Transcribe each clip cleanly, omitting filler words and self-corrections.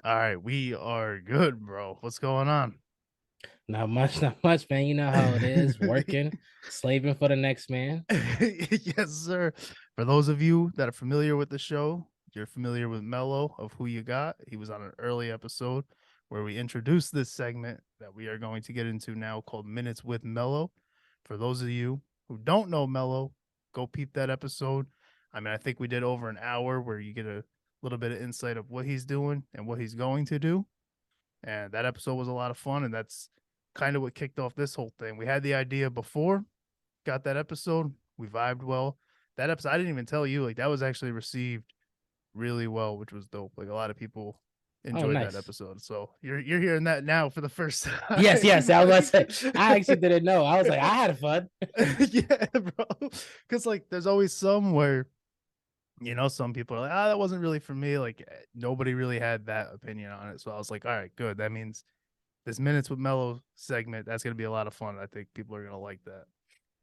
All right, we are good, bro. What's going on? Not much, man. You know how it is, working, slaving for the next man. Yes, sir. For those of you that are familiar with the show, you're familiar with Melo of Who You Got. He was on an early episode where we introduced this segment that we are going to get into now called Minutes with Melo. For those of you who don't know Melo, go peep that episode. I mean, I think we did over an hour where you get a little bit of insight of what he's doing and what he's going to do. And that episode was a lot of fun. And that's kind of what kicked off this whole thing. We had the idea before, got that episode. We vibed well. That episode, I didn't even tell you, like that was actually received really well, which was dope. Like a lot of people Oh, enjoyed that nice. so you're hearing that now for the first Yes, yes. time. I was about to say, I actually Like, didn't know. I was like, I had fun. yeah, bro. Because like there's always some where some people are like, that wasn't really for me. Like nobody really had that opinion on it. So I was like, all right, good. That means this Minutes with Mellow segment, that's gonna be a lot of fun. I think people are gonna like that.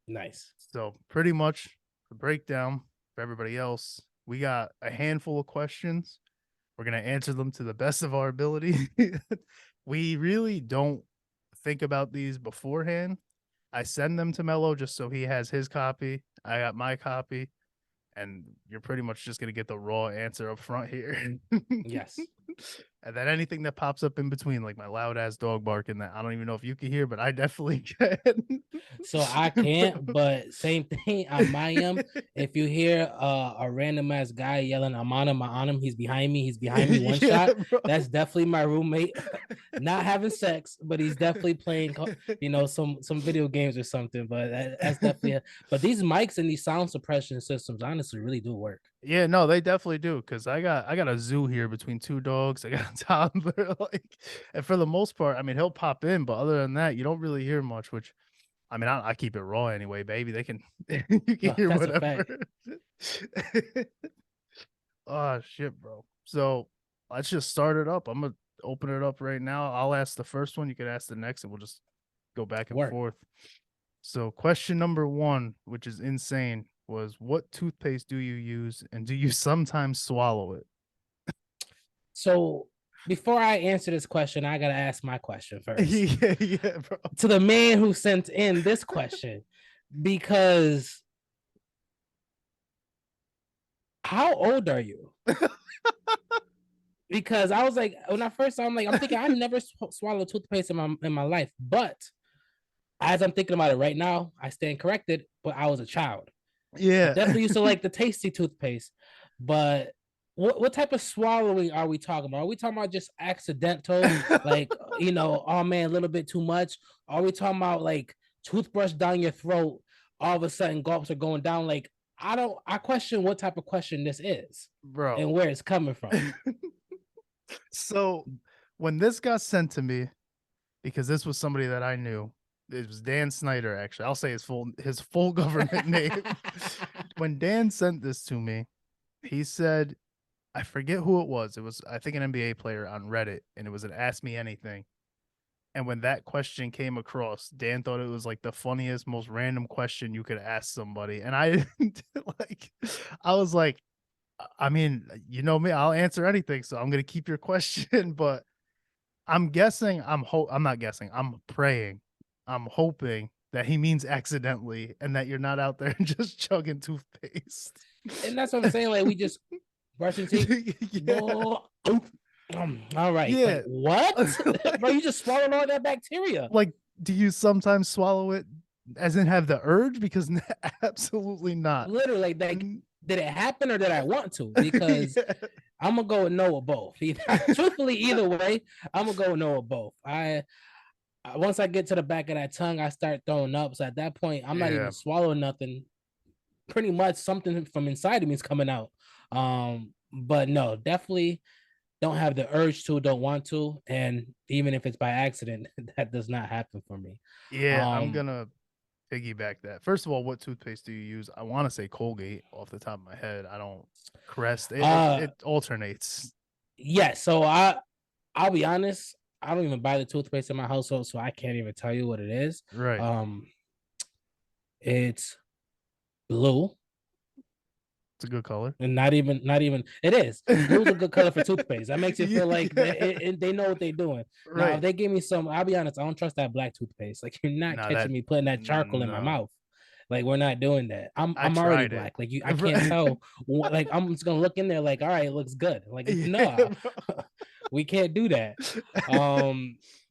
Nice. So pretty much the breakdown for everybody else. We got a handful of questions. We're gonna answer them to the best of our ability. We really don't think about these beforehand. I send them to Mello just so he has his copy. I got my copy, and you're pretty much just gonna get the raw answer up front here. Yes. And then anything that pops up in between, like my loud ass dog barking that I don't even know if you can hear, but I definitely can. So I can't, but same thing on my end. If you hear a random ass guy yelling, I'm on him, he's behind me, one Yeah, shot. bro. That's definitely my roommate. Not having sex, but he's definitely playing, some video games or something. But that's definitely. But these mics and these sound suppression systems honestly really do work. Yeah, no, they definitely do because I got a zoo here between two dogs. I got a toddler, like, and for the most part, I mean, he'll pop in, but other than that, you don't really hear much. Which, I mean, I keep it raw anyway, baby. They can, you can Oh, hear that's a whatever. fact. Oh shit, bro. So let's just start it up. I'm gonna open it up right now. I'll ask the first one. You can ask the next, and we'll just go back and Work. forth. So question number one, which is insane, was what toothpaste do you use, and do you sometimes swallow it? So before I answer this question, I gotta ask my question first Yeah, yeah, bro. to the man who sent in this question, because how old are you? Because I was like, when I first saw, I'm thinking I never swallowed toothpaste in my life, but as I'm thinking about it right now, I stand corrected. But I was a child. I Yeah. definitely used to like the tasty toothpaste, but what type of swallowing are we talking about? Are we talking about just accidental, like oh man, a little bit too much? Are we talking about like toothbrush down your throat? All of a sudden, gulps are going down. Like I question what type of question this is Bro. and where it's coming from. So when this got sent to me, because this was somebody that I knew, it was Dan Snyder, actually. I'll say his full government name. When Dan sent this to me, he said, I forget who it was. It was, I think, an NBA player on Reddit, and it was an Ask Me Anything. And when that question came across, Dan thought it was like the funniest, most random question you could ask somebody. And I like, I was like, I mean, you know me, I'll answer anything. So I'm gonna keep your question, but I'm not guessing. I'm praying. I'm hoping that he means accidentally and that you're not out there just chugging toothpaste. And that's what I'm saying. Like we just brushing teeth. Yeah. All right. Like Yeah. what? Bro, like, you just swallowed all that bacteria. like, do you sometimes swallow it as in have the urge? Because absolutely not. Literally, like, did it happen or did I want to? Because Yeah. I'm gonna go with no with both. Truthfully, either way, I'm gonna go with no with both. Once I get to the back of that tongue, I start throwing up. So at that point, I'm not even Yeah. swallowing nothing. Pretty much something from inside of me is coming out. But no, definitely don't have the urge to, don't want to, and even if it's by accident, that does not happen for me. Yeah. I'm Um, gonna piggyback that. First of all, what toothpaste do you use? I want to say Colgate off the top of my head. I don't Crest. uh, It alternates. yeah. So I'll be honest. I don't even buy the toothpaste in my household, so I can't even tell you what it is. Right. Um, it's blue. It's a good color. And not even it is. Blue's a good color for toothpaste. That makes you feel like Yeah. they know what they're doing. Now, if Right. they give me some, I'll be honest, I don't trust that black toothpaste. Like, you're not No, catching that me putting that charcoal in my no. mouth. Like, we're not doing that. I I'm already tried it. black. Like, I can't tell. Like, I'm just gonna look in there like, all right, it looks good. Like, Yeah, no, we can't do that.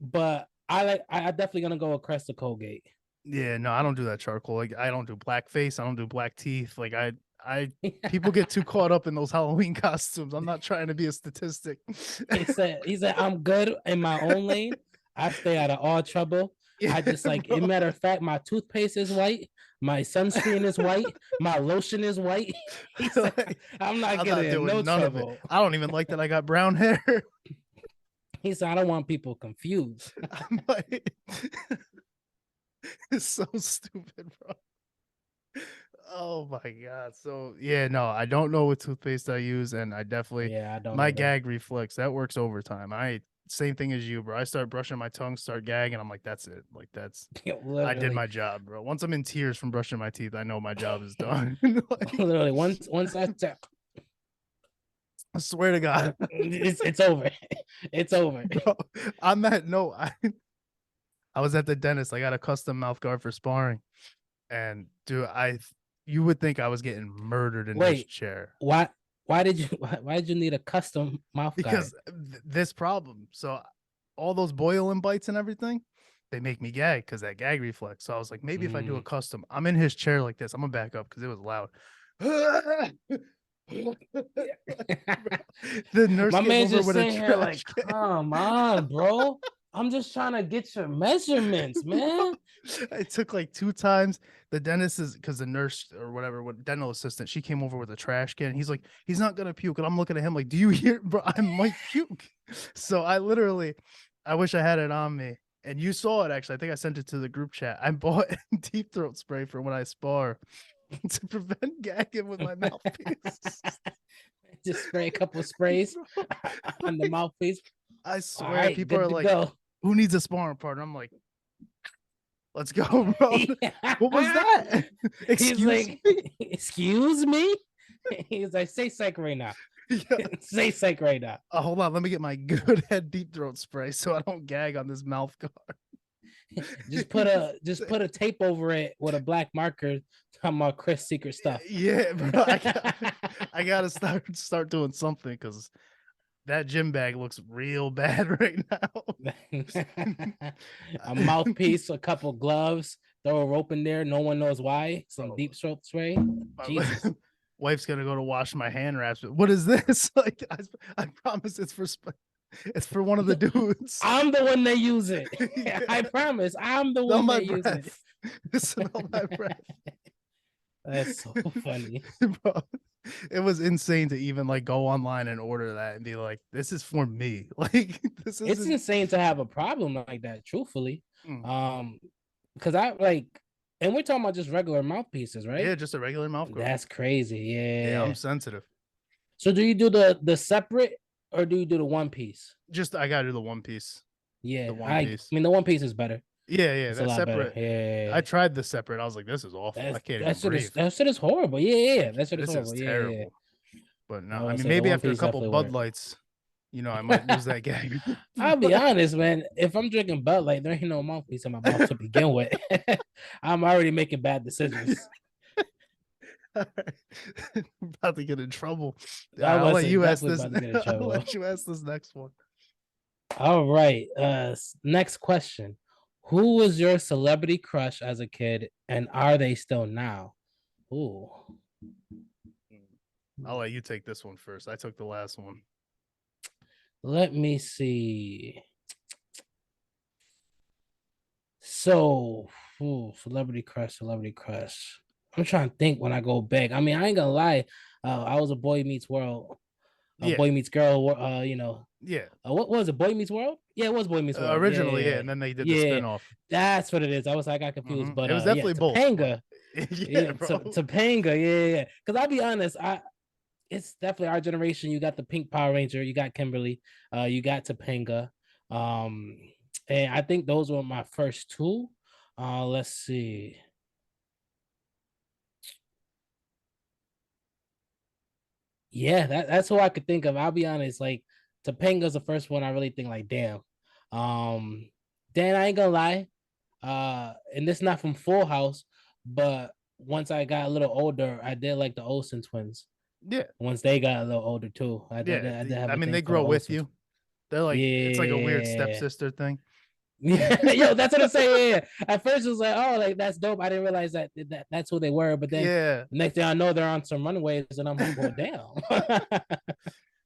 But I definitely gonna go with Crest of Colgate. yeah, no, I don't do that charcoal. Like I don't do black face. I don't do black teeth. Like I people get too caught up in those Halloween costumes. I'm not trying to be a statistic. He said, I'm good in my own lane. I stay out of all trouble. Yeah, I just like, in bro. matter of fact, my toothpaste is white, my sunscreen is white, my lotion is white. He said, Like, I'm not I'm getting not in no doing none of it. trouble. I don't even like that I got brown hair. He said, I don't want people confused. I'm like, it's so stupid, bro. Oh my god. So yeah, no, I don't know what toothpaste I use, and I definitely Yeah, I don't my either. gag reflex that works overtime. I same thing as you, bro. I start brushing my tongue, start gagging. I'm like, that's it. Like that's I did Literally, my job, bro. Once I'm in tears from brushing my teeth, I know my job is done. Like, literally, once I tap, I swear to God, it's over. It's over. bro. I'm at no. I was at the dentist. I got a custom mouth guard for sparring, and dude, you would think I was getting murdered in this Wait, chair. why? Why did you need a custom mouth guard? Because this problem. So all those boiling bites and everything, they make me gag because that gag reflex. So I was like, maybe if I do a Mm. custom, I'm in his chair like this. I'm gonna back up because it was loud. The nurse My came man's over just with a sitting here trash like, can. come on, bro. I'm just trying to get your measurements, Bro, man. it took like 2 times. The dentist is because the nurse or whatever, what dental assistant, she came over with a trash can. He's like, he's not gonna puke. And I'm looking at him like, do you hear, bro? I might puke. So I literally, I wish I had it on me. And you saw it actually. I think I sent it to the group chat. I bought deep throat spray for when I spar to prevent gagging with my mouthpiece. Just spray a couple sprays Bro, on the like, mouthpiece. I All swear, right, people are good to like, go. who needs a sparring partner? I'm like, let's go, bro. What was that? He's Excuse like, me? excuse me. He's like, say psych right now. Yeah. Say psych right now. Hold on, let me get my good head deep throat spray so I don't gag on this mouth guard. Just put a tape over it with a black marker talking about Chris secret stuff. Yeah, bro. I gotta start doing something because that gym bag looks real bad right now. A mouthpiece, a couple gloves, throw a rope in there. No one knows why. Some Bro, deep throat spray. my Jesus. wife's gonna go to wash my hand wraps. What is this? Like, I promise it's for one of the dudes. I'm the one that use it. I Yeah. promise. I'm the Smell one my that use it. breath. Smell my breath. That's so funny. Bro, it was insane to even like go online and order that and be like, this is for me. Like this It's isn't insane to have a problem like that, truthfully. mm. Um, because I like, and we're talking about just regular mouthpieces, Yeah, right? just a regular mouth guard. That's crazy. Yeah, I'm Yeah. sensitive. So do you do the separate or do you do the one piece? Just I gotta do the one piece. The Yeah, one I piece. mean the one piece is better. Yeah, It's a that lot better. separate. I Yeah. tried the separate. I was like, this is awful. I That's can't that even shit is breathe. that shit is horrible. Yeah. That shit is This is horrible. Yeah. terrible. But no, I I would mean, say the maybe one after a piece couple definitely Bud work. Lights, I might lose that gag. I'll be But honest, man. If I'm drinking Bud Light, there ain't no mouthpiece in my mouth to begin with. I'm already making bad decisions. I'm about to get in trouble. I I'll was let say you ask definitely this. about to get in I'll trouble. let you ask this next one. All right. Next question. Who was your celebrity crush as a kid, and are they still now? Ooh. I'll let you take this one first. I took the last one. Let me see. So, celebrity crush, celebrity crush. I'm trying to think when I go back. I mean, I ain't gonna lie. I was a Boy Meets World, Yeah, Boy Meets Girl. yeah. What was it? Boy Meets World? Yeah, it was Boy Meets World. Yeah, Originally, yeah, yeah, and then they did the yeah. spinoff. That's what it is. I got confused, but It was yeah, definitely both, but Topanga. yeah, Yeah, bro. Topanga. Yeah. Because I'll be honest, it's definitely our generation. You got the Pink Power Ranger, you got Kimberly, you got Topanga, um, and I think those were my first two. Let's see. Yeah, that's who I could think of. I'll be honest, like Topanga's the first one I really think like, damn. Um, then I ain't gonna lie. And this not from Full House, but once I got a little older, I did like the Olsen twins. Yeah, Once they got a little older too, yeah. I did have I a mean, thing they for the grow with Olsen you. twins. They're like it's like a weird Yeah. stepsister thing. Yo, that's what I'm saying. Yeah. At first, it was like, oh, like that's dope. I didn't realize that's who they were. But then Yeah, the next thing I know, they're on some runways, and I'm like, well, damn.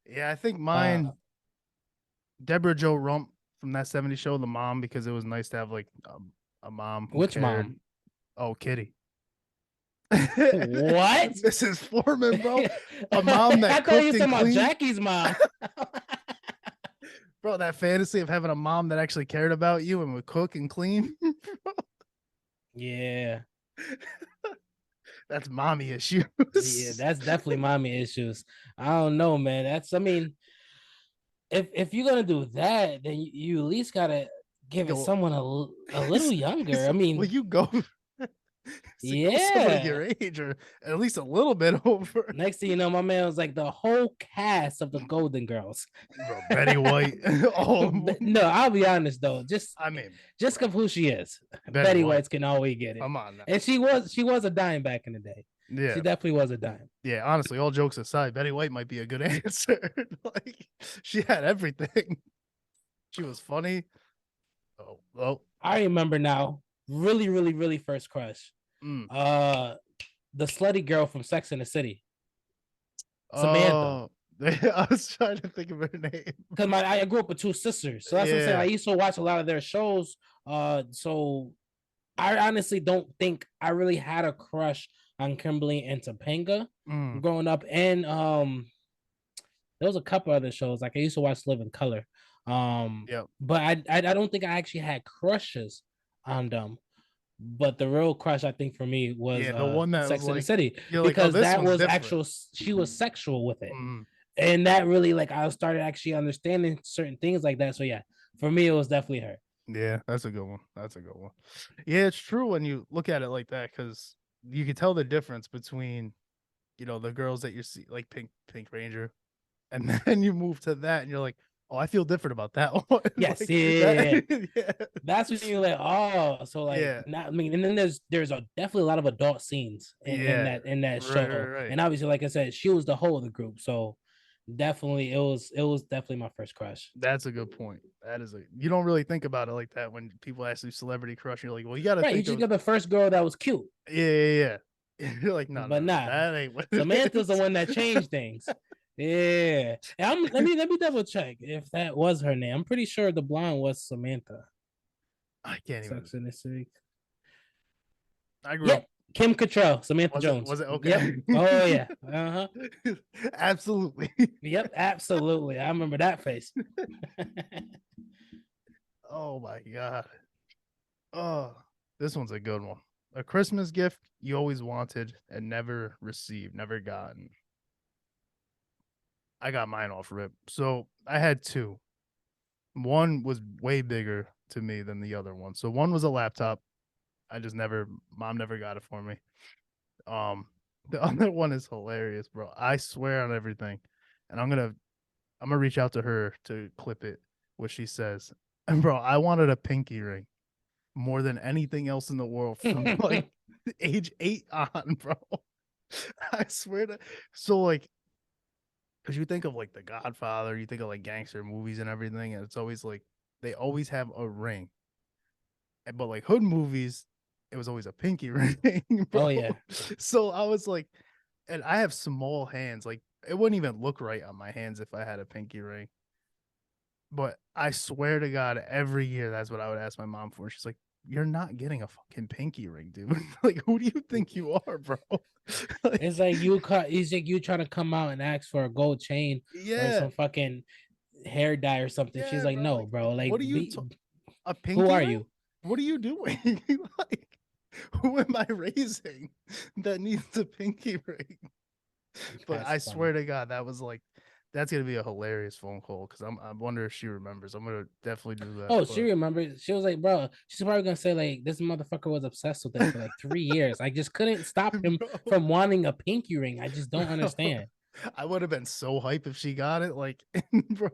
yeah. I think uh, mine, Deborah Jo Rump from that '70s show, the mom, because it was nice to have like a mom who which cared. mom? Oh, Kitty. What? Mrs. Foreman, bro. A mom I that thought you cooked were and talking about cleaned. Jackie's mom. Bro, that fantasy of having a mom that actually cared about you and would cook and clean. Yeah. That's mommy issues. Yeah, that's definitely mommy issues. I don't know, man. I mean, if you're gonna do that, then you at least gotta give it Go, someone a little younger. I well, mean, you go. So go somebody your yeah. age or at least a little bit over. Next thing you know, my man was like the whole cast of the Golden Girls. Bro, Betty White. All of But them. no, I'll be honest though, I mean, just bro, of who she is. Betty Betty White. White's can always get it, Come on now. and she was a dime back in the day. She Yeah. definitely was a dime. Yeah. Honestly, all jokes aside, Betty White might be a good answer. Like, she had everything. She was funny. Oh, well. I remember now, really, really, really first crush. Mm. The slutty girl from Sex and the City, Samantha. Oh, I was trying to think of her name. Because I grew up with two sisters, so that's what I'm saying. I Yeah. used to watch a lot of their shows. So I honestly don't think I really had a crush on Kimberly and Topanga Mm. growing up. And there was a couple other shows like I used to watch Live in Color. Yep. But I don't think I actually had crushes on them. But the real crush I think for me was Yeah. The one that was Sex in the like, City you're like, oh, because this that one's was different. actual. She was sexual with it, Mm. and that really like I started actually understanding certain things like that. So yeah, for me it was definitely her. Yeah, that's a good one. That's a good one. Yeah, it's true when you look at it like that because you can tell the difference between, the girls that you see, like Pink Ranger, and then you move to that and you're like, oh, I feel different about that one. Yes, Like yeah. that, yeah, That's when you're like, oh, so like, yeah, not. I mean, and then there's a definitely a lot of adult scenes yeah. in that Right, right, show, right. and obviously, like I said, she was the whole of the group, so definitely it was definitely my first crush. That's a good point. You don't really think about it like that when people ask you celebrity crush. You're like, well, you got to Right, you think just of, got the first girl that was cute, yeah, yeah, yeah. You're like, no, no, but no, nah, that ain't what it Samantha's the is. one that changed things. Yeah, and let me double check if that was her name. I'm pretty sure the blonde was Samantha. I can't even. Sex in the City. I grew up. Yep, Kim Cattrall, Samantha Was it? Jones. Was it Yep. okay? Oh yeah. Uh huh. Absolutely. Yep. Absolutely. I remember that face. Oh my god. Oh, this one's a good one. A Christmas gift you always wanted and never received, never gotten. I got mine off rip. So I had two. One was way bigger to me than the other one. So one was a laptop. Mom never got it for me. Um, the other one is hilarious, bro. I swear on everything. And I'm gonna reach out to her to clip it, what she says. And bro, I wanted a pinky ring more than anything else in the world from like age 8 on, bro. I swear to so like because you think of like The Godfather, you think of like gangster movies and everything, and it's always like they always have a ring. But like hood movies, it was always a pinky ring, bro. Oh yeah. So I was like, and I have small hands, like it wouldn't even look right on my hands if I had a pinky ring. But I swear to God, every year that's what I would ask my mom for. She's like, "You're not getting a fucking pinky ring, dude. Like, who do you think you are, bro?" Like, It's like it's like you trying to come out and ask for a gold chain or yeah, some fucking hair dye or something. She's yeah, like, bro. no, Like, bro. Like, what are you a who pinky are ring? you? What are you doing? Like, who am I raising that needs a pinky ring? But That's I swear funny. to God, that's gonna be a hilarious phone call because I wonder if she remembers. I'm gonna definitely do that. Oh, she But remembered. She was like, bro, she's probably gonna say like this motherfucker was obsessed with it for like 3 years. I just couldn't stop him bro, from wanting a pinky ring. I just don't bro, understand. I would have been so hype if she got it. Like, bro,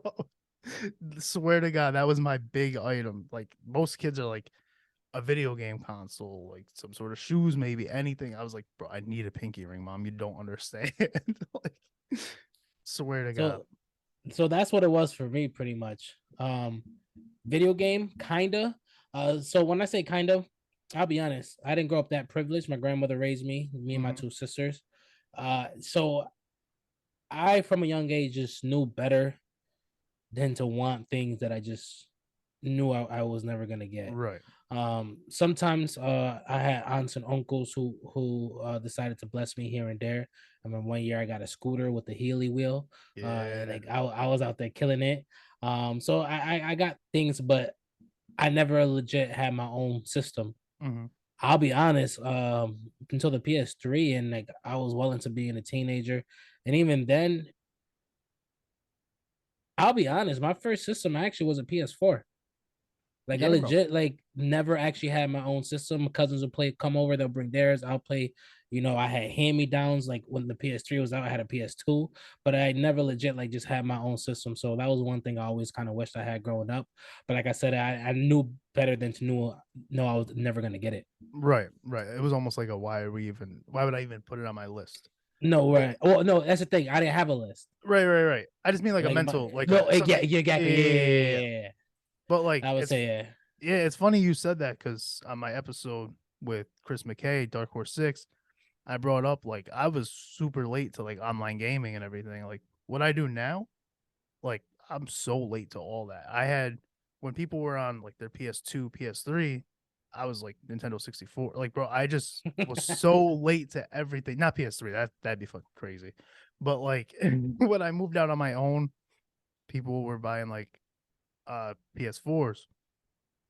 swear to God, that was my big item. Like, most kids are like a video game console, like some sort of shoes, maybe anything. I was like, bro, I need a pinky ring, mom. You don't understand. Like, swear to God. So so that's what it was for me pretty much. Video game kinda. So when I say kind of, I'll be honest, I didn't grow up that privileged. My grandmother raised me and my Mm-hmm. two sisters. So I from a young age just knew better than to want things that I just knew I was never gonna get. Right. Sometimes I had aunts and uncles who decided to bless me here and there. I remember one year I got a scooter with the Healy wheel. Yeah. Like I was out there killing it. So I got things, but I never legit had my own system. Mm-hmm. I'll be honest, until the PS3, and like I was well into being a teenager, and even then, I'll be honest, my first system actually was a PS4. Like I Yeah, bro. legit like never actually had my own system. My cousins would play, come over, they'll bring theirs. I'll play, I had hand-me-downs like when the PS3 was out, I had a PS2, but I never legit like just had my own system. So that was one thing I always kind of wished I had growing up. But like I said, I knew better than to know I was never gonna get it. Right, right. It was almost like a why would I even put it on my list? No, But right. Well, no, that's the thing. I didn't have a list. right, right, right. I just mean like a Like mental, like no, a yeah, something. yeah, Yeah, exactly. Yeah, yeah, yeah, yeah. yeah, yeah. But like I would say yeah. yeah, it's funny you said that because on my episode with Chris McKay, Dark Horse 6, I brought up like I was super late to like online gaming and everything. Like what I do now, like I'm so late to all that. I had when people were on like their PS2, PS3, I was like Nintendo 64. Like, bro, I just was so late to everything. Not PS3, that'd be fucking crazy. But like when I moved out on my own, people were buying like PS4s.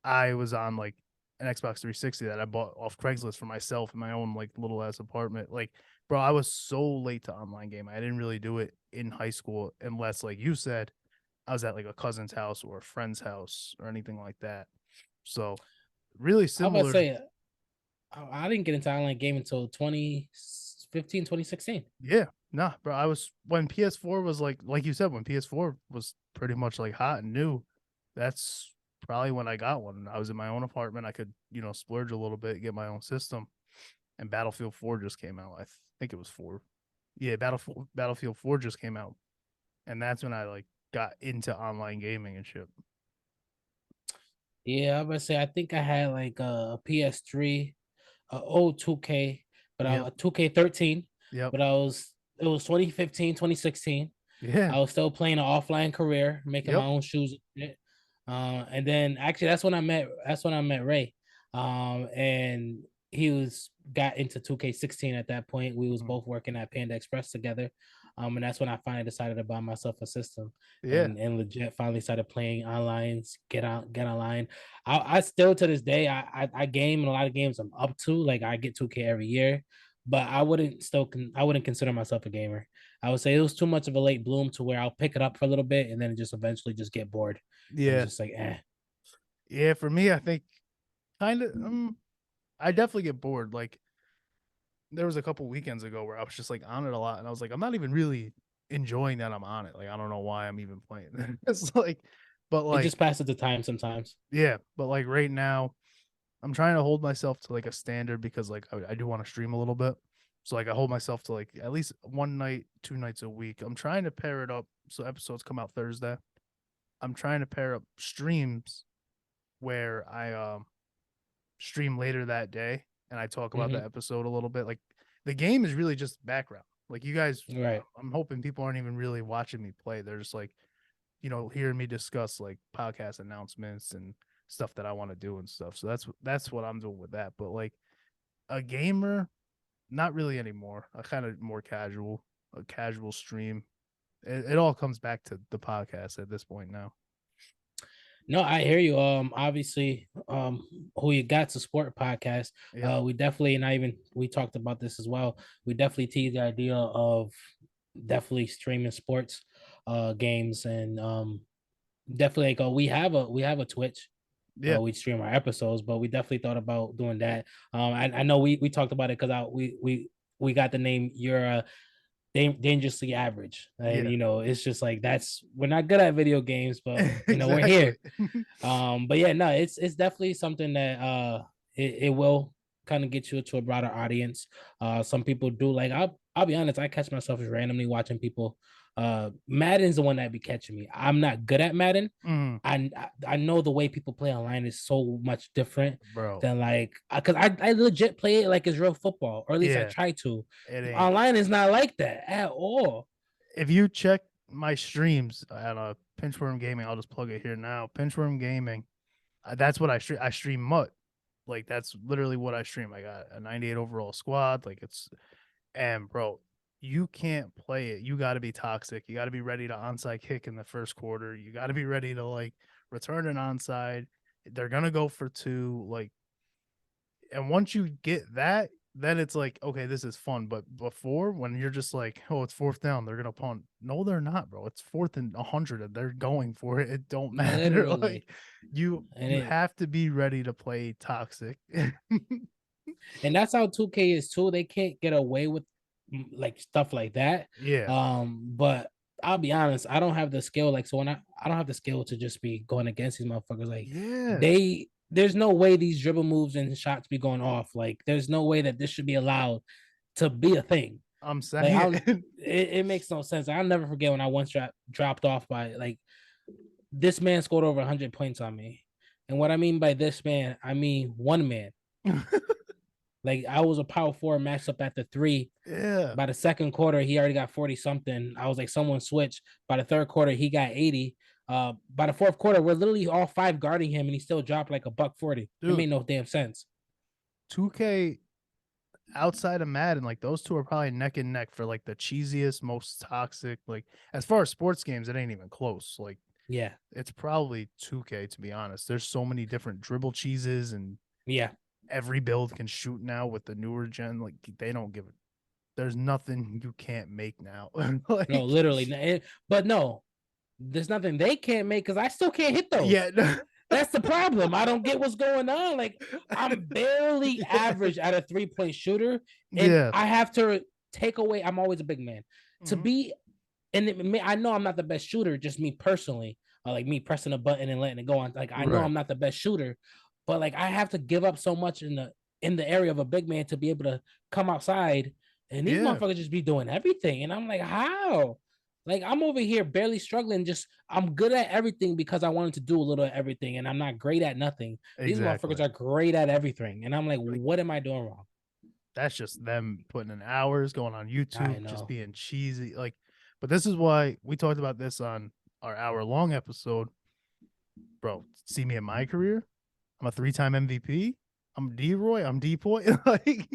I was on like an Xbox 360 that I bought off Craigslist for myself in my own like little ass apartment. Like, bro, I was so late to online game. I didn't really do it in high school unless, like you said, I was at like a cousin's house or a friend's house or anything like that. So really I was about to similar. say I didn't get into online gaming until 2015, 2016. Yeah, nah, bro. I was when PS4 was like you said, when PS4 was pretty much like hot and new. That's probably when I got one. I was in my own apartment. I could, splurge a little bit, get my own system. And Battlefield 4 just came out. I think it was 4. Yeah, Battlefield 4 just came out. And that's when I like got into online gaming and shit. Yeah, I was about to say I think I had like a PS3, old 2K, but Yep. 2K13, Yep. but it was 2015, 2016. Yeah. I was still playing an offline career, making my Yep. own shoes. And then actually that's when I met Ray. And he was got into 2K16 at that point. We was Mhm. both working at Panda Express together. And that's when I finally decided to buy myself a system Yeah. and legit finally started playing online, get online. I still to this day I game in a lot of games I'm up to. Like I get 2K every year, but I wouldn't consider myself a gamer. I would say it was too much of a late bloom to where I'll pick it up for a little bit and then just eventually just get bored and Yeah. just like eh. Yeah. For me, I think kind of, I definitely get bored. Like, there was a couple weekends ago where I was just like on it a lot. And I was like, I'm not even really enjoying that I'm on it. Like, I don't know why I'm even playing. It's like, but It like, just passes the time sometimes. yeah. But like right now, I'm trying to hold myself to like a standard because like I do want to stream a little bit. So like I hold myself to like at least one night, 2 nights a week. I'm trying to pair it up so episodes come out Thursday. I'm trying to pair up streams where I stream later that day and I talk about the Hmm. episode a little bit. Like the game is really just background. Like you guys, Right. I'm hoping people aren't even really watching me play. They're just like, hearing me discuss like podcast announcements and stuff that I want to do and stuff. So that's what I'm doing with that. But like a gamer, not really anymore. A kind of more casual, a casual stream. It all comes back to the podcast at this point now. No, I hear you. Obviously, who you got to support podcast. Yep. We definitely, and I even we talked about this as well. We definitely teased the idea of definitely streaming sports, games, and definitely like we have a Twitch. Yeah. We stream our episodes, but we definitely thought about doing that. I know we talked about it because we got the name. dangerously average. And Yeah. it's just like we're not good at video games, but we're Exactly. here. But yeah, no, it's definitely something that it will kind of get you to a broader audience. Some people do like I'll be honest, I catch myself randomly watching people. Madden's the one that be catching me. I'm not good at Madden. Mm, I know the way people play online is so much different bro. than like because I legit play it like it's real football, or at least I Yeah, try to. it ain't. Online is not like that at all. If you check my streams at Pinchworm Gaming, I'll just plug it here now. Pinchworm Gaming. That's what I stream. I stream MUT. Like that's literally what I stream. I got a 98 overall squad. Like it's and bro, you can't play it. You got to be toxic. You got to be ready to onside kick in the first quarter. You got to be ready to like return an onside. They're gonna go for two. Like, and once you get that, then it's like, okay, this is fun. But before, when you're just like, oh, it's fourth down, they're gonna punt. No, they're not, bro. It's fourth and 100, and they're going for it. It don't matter. Like, Literally. you And you it have to be ready to play toxic. and that's how 2K is too. They can't get away with like stuff like that. Yeah, But I'll be honest, I don't have the skill. Like, so when I don't have the skill to just be going against these motherfuckers. Like, yeah. there's no way these dribble moves and shots be going off. Like, there's no way that this should be allowed to be a thing. I'm Like, saying it. it makes no sense. I'll never forget when I once dropped off by like this man scored over 100 points on me. And what I mean by this man, I mean one man. Like I was a power forward matched up at the three. Yeah, By the second quarter, he already got 40 something. I was like, someone switched. By the third quarter, he got 80. By the fourth quarter, we're literally all five guarding him, and he still dropped like a buck 40. It dude. made no damn sense. 2K outside of Madden, like those two are probably neck and neck for like the cheesiest, most toxic. Like as far as sports games, it ain't even close. Like Yeah. it's probably 2K to be honest. There's so many different dribble cheeses, and Yeah. every build can shoot now with the newer gen. Like they don't give it. There's nothing you can't make now. No, Like literally. But no, there's nothing they can't make because I still can't hit those. yeah, That's the problem. I don't get what's going on. Like I'm barely yeah, average at a 3-point shooter, and yeah. I have to take away. I'm always a big man to Mhm. be, and I know I'm not the best shooter. Just me personally, like me pressing a button and letting it go on. Like I know Right. I'm not the best shooter, but like I have to give up so much in the area of a big man to be able to come outside, and these Yeah, motherfuckers just be doing everything, and I'm like, how? Like I'm over here barely struggling. Just I'm good at everything because I wanted to do a little of everything, and I'm not great at nothing. These motherfuckers exactly. are great at everything, and I'm like, Like what am I doing wrong? that's just them putting in hours, going on I YouTube, just know. being cheesy. Like, but this is why we talked about this on our hour long episode, bro. See me in my career. I'm a 3-time MVP. I'm D-Roy. I'm Depoy. Like,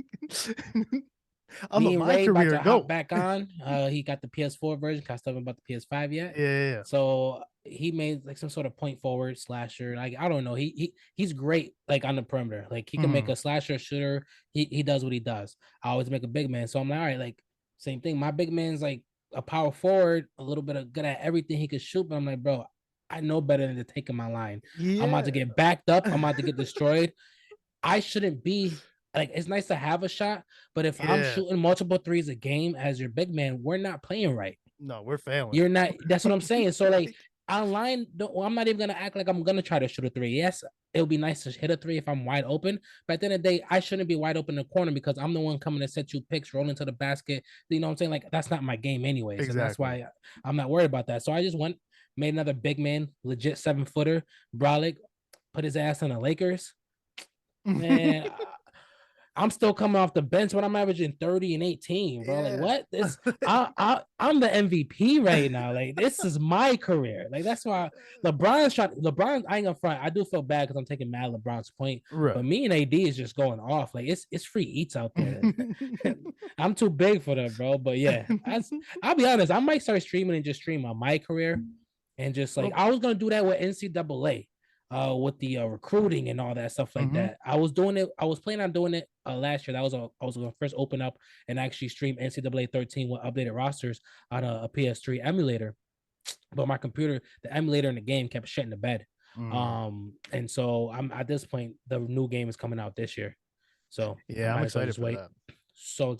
I'm a Me and my Ray about career to hop goat. back on. He got the PS4 version. Cause I still haven't about the PS5 yet. Yeah, So he made like some sort of point forward slasher. Like I don't know. He's great like on the perimeter. Like he can make mm, a slasher shooter. He does what he does. I always make a big man. So I'm like, all right, like same thing. My big man's like a power forward, a little bit of good at everything he could shoot. But I'm like, bro, I know better than to take him my line. I'm about to yeah, get backed up. I'm about to get destroyed. I shouldn't be like it's nice to have a shot, but if I'm yeah. shooting multiple threes a game as your big man, we're not playing right. No, we're failing. You're not. That's what I'm saying. So like Like, online, well, I'm not even gonna act like I'm gonna try to shoot a three. Yes, it'll be nice to hit a three if I'm wide open, but at the end of the day, I shouldn't be wide open in the corner because I'm the one coming to set you picks, rolling to the basket. You know what I'm saying? Like that's not my game anyways, and that's exactly. why I'm not worried about that. So I just went made another big man, legit 7 footer, Brolic, put his ass on the Lakers. Man, I'm still coming off the bench when I'm averaging 30 and 18, bro. Like Yeah. what? This I'm the MVP right now. Like this is my career. Like that's why LeBron, I ain't gonna front. I do feel bad because I'm taking mad LeBron's point, Right. but me and AD is just going off. Like it's free eats out there. I'm too big for that, bro. But yeah, I'll be honest, I might start streaming and just stream on my career and just like Well, I was gonna do that with NCAA with the recruiting and all that stuff like mhm, that. I was doing it. I was planning on doing it last year. That was I was going to first open up and actually stream NCAA 13 with updated rosters on a PS3 emulator. But my computer, the emulator in the game kept shitting the bed. mm. And so I'm at this point, the new game is coming out this year. So I Yeah, I'm might as well excited just for wait. that. So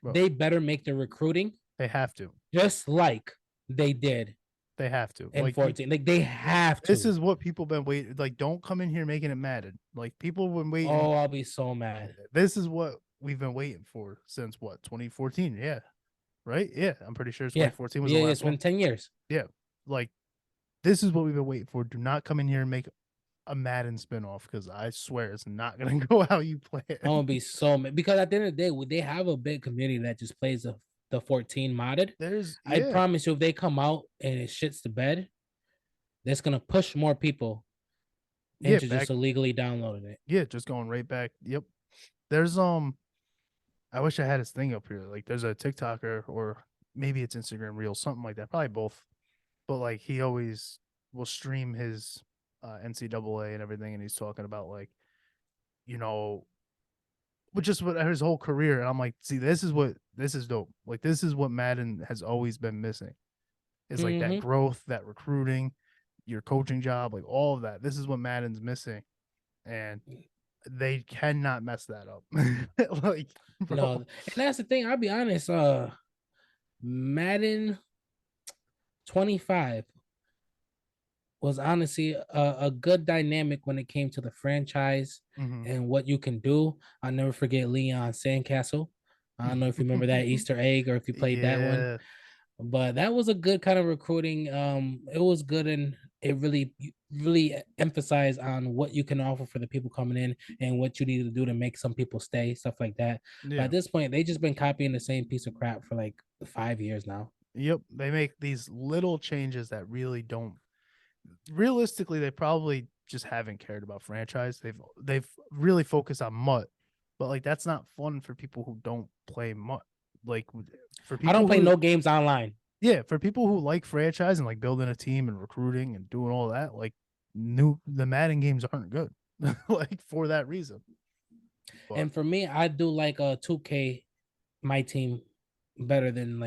Bro, they better make the recruiting. They have to. just like they did They have to. in 14. Like they have This to. is what people been waiting. Like, don't come in here making it mad. Like, people been waiting. Oh, I'll be so mad. This is what we've been waiting for since what, 2014? Yeah, right. Yeah, I'm pretty sure Yeah. 2014 was the Yeah, last it's been one. 10 years. Yeah, like this is what we've been waiting for. Do not come in here and make a Madden spinoff because I swear it's not gonna go how you play it. I'm gonna be so mad because at the end of the day, they have a big community that just plays the 14 modded. There's I yeah, promise you, if they come out and it shits the bed, that's gonna push more people yeah, into back just illegally downloading it. yeah, just going right back. Yep. There's I wish I had his thing up here. Like there's a TikToker or maybe it's Instagram Reels, something like that. Probably both. But like he always will stream his NCAA and everything, and he's talking about like, you know, but just what his whole career. And I'm like, see, this is dope. Like this is what Madden has always been missing. Is like that Mm-hmm. growth, that recruiting, your coaching job, like all of that. This is what Madden's missing. And they cannot mess that up. Like, No, bro. and that's the thing. I'll be honest. Madden 25 was honestly a good dynamic when it came to the franchise Mhm. and what you can do. I'll never forget Leon Sandcastle. I don't know if you remember that Easter egg or if you played that one, Yeah. but that was a good kind of recruiting. It was good and it really emphasized on what you can offer for the people coming in and what you need to do to make some people stay, stuff like that. But Yeah. at this point, they just been copying the same piece of crap for like 5 years now. Yep. They make these little changes that really don't realistically they probably just haven't cared about franchise. They've really focused on MUT. But like that's not fun for people who don't play MUT. Like for I don't people play who no games online. yeah, for people who like franchise and like building a team and recruiting and doing all that, like the Madden games aren't good. Like for that reason. But And for me, I do like a 2K my team better than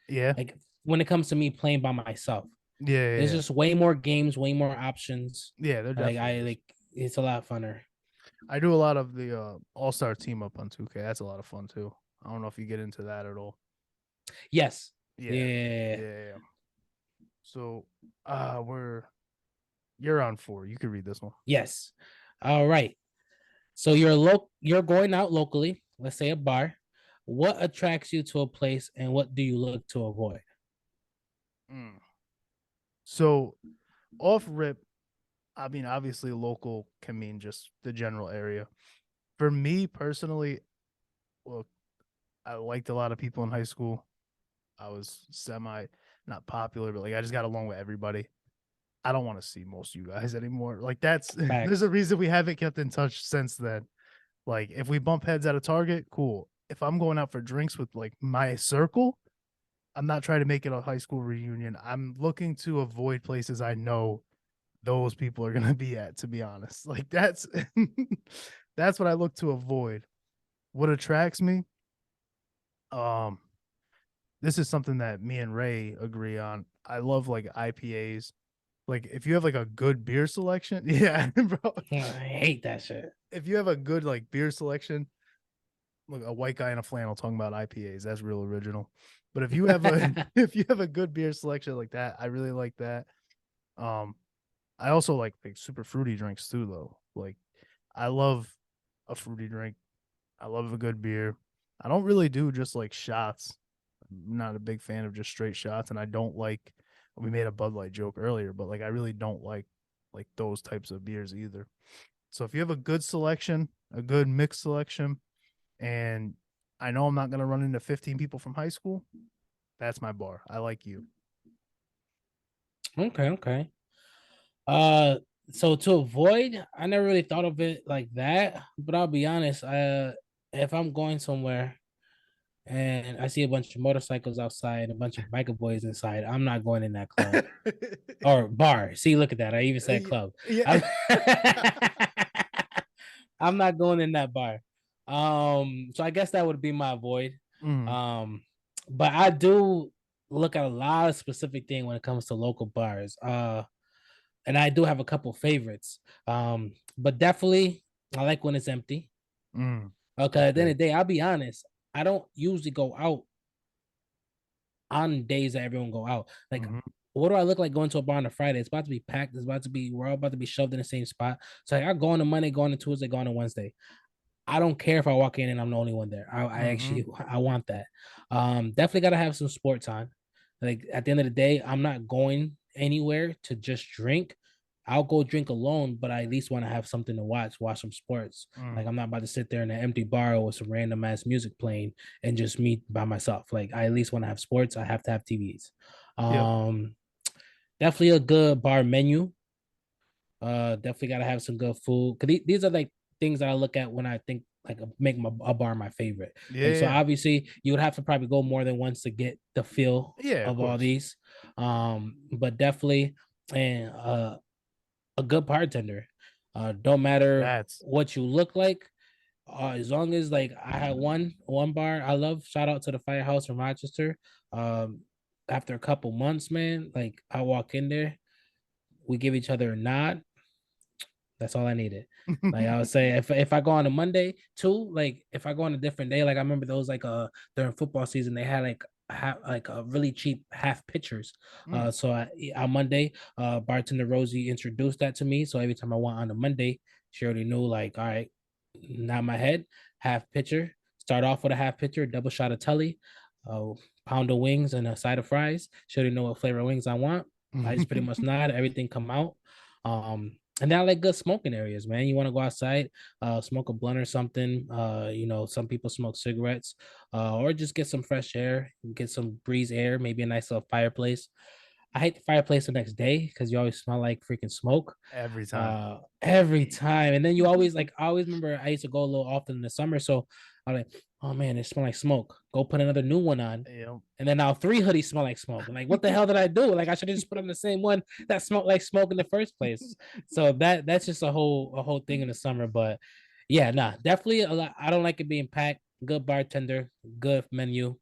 yeah. like when it comes to me playing by myself. Yeah, yeah, There's yeah. just way more games, way more options. Yeah, there Like definitely I is. like it's a lot funner. I do a lot of the all-star team up on 2K. That's a lot of fun too. I don't know if you get into that at all. Yes. Yeah. Yeah. Yeah, yeah. So we're you're on 4. You could read this one. Yes. All right. So you're going out locally, let's say a bar. What attracts you to a place and what do you look to avoid? Mm. So off rip, I mean obviously local can mean just the general area. For me personally, look, I liked a lot of people in high school. I was semi not popular, but like I just got along with everybody. I don't want to see most of you guys anymore. Like that's there's a Facts. reason we haven't kept in touch since then. Like if we bump heads at a Target, cool. If I'm going out for drinks with like my circle, I'm not trying to make it a high school reunion. I'm looking to avoid places I know those people are gonna be at, to be honest. Like that's that's what I look to avoid. What attracts me? Um, this is something that me and Ray agree on. I love like IPAs. Like if you have like a good beer selection, yeah, bro. I hate that shit. If you have a good like beer selection, look, a white guy in a flannel talking about IPAs, that's real original. But if you have a if you have a good beer selection like that, I really like that. Um, I also like super fruity drinks too, though. Like I love a fruity drink. I love a good beer. I don't really do just like shots. I'm not a big fan of just straight shots, and I don't like. We made a Bud Light joke earlier, but like I really don't like those types of beers either. So if you have a good selection, a good mixed selection, and I know I'm not gonna run into 15 people from high school, that's my bar. I like you. Okay, okay. Uh, so to avoid, I never really thought of it like that, but I'll be honest. If I'm going somewhere and I see a bunch of motorcycles outside, a bunch of biker boys inside, I'm not going in that club or bar. See, look at that. I even said club. Yeah. I'm, I'm not going in that bar. So I guess that would be my avoid. Mm, But I do look at a lot of specific thing when it comes to local bars. And I do have a couple favorites. But definitely I like when it's empty. mm, Okay, that's at the end big. of the day, I'll be honest. I don't usually go out on days that everyone go out. Like, Hmm. what do I look like going to a bar on a Friday? It's about to be packed. We're all about to be shoved in the same spot. So like, I go on a Monday, go on a Tuesday, go on a Wednesday. I don't care if I walk in and I'm the only one there. I Hmm. actually I want that. Definitely gotta have some sports on. Like at the end of the day, I'm not going anywhere to just drink. I'll go drink alone, but I at least want to have something to watch some sports. Like Mm. I'm not about to sit there in an empty bar with some random ass music playing and just me by myself. Like I at least want to have sports. I have to have TVs. Yep. Um, Definitely a good bar menu. Definitely gotta have some good food. Cause these are like things that I look at when I think like make a bar my favorite. Like so, Yeah. obviously you would have to probably go more than once to get the feel Yeah, of of all course. these. But definitely and a good bartender. Don't matter That's what you look like. As long as like I had one bar I love. Shout out to the Firehouse from Rochester. Um, After a couple months, man, like I walk in there, we give each other a nod. That's all I needed. Like I would say, if I go on a Monday too, like if I go on a different day, like I remember those like during football season they had like a really cheap half pitchers. Mm. So on Monday, bartender Rosie introduced that to me. So every time I went on a Monday, she already knew like, all right, not my head, half pitcher. Start off with a half pitcher, double shot of Tully, uh, pound of wings and a side of fries. She already know what flavor of wings I want. I just pretty much nod, everything come out. And then I like good smoking areas, man. You want to go outside, smoke a blunt or something. Some people smoke cigarettes, or just get some fresh air, get some breeze air, maybe a nice little fireplace. I hate the fireplace the next day because you always smell like freaking smoke. Every time. Every time. And then you always like I always remember I used to go a little often in the summer. So I'm like, oh man, it smells like smoke. Go put another new one on. Yep. And then now three hoodies smell like smoke. I'm like, what the hell did I do? Like I should have just put on the same one that smelled like smoke in the first place. So that's just a whole thing in the summer. But yeah, nah, definitely a lot. I don't like it being packed. Good bartender, good menu,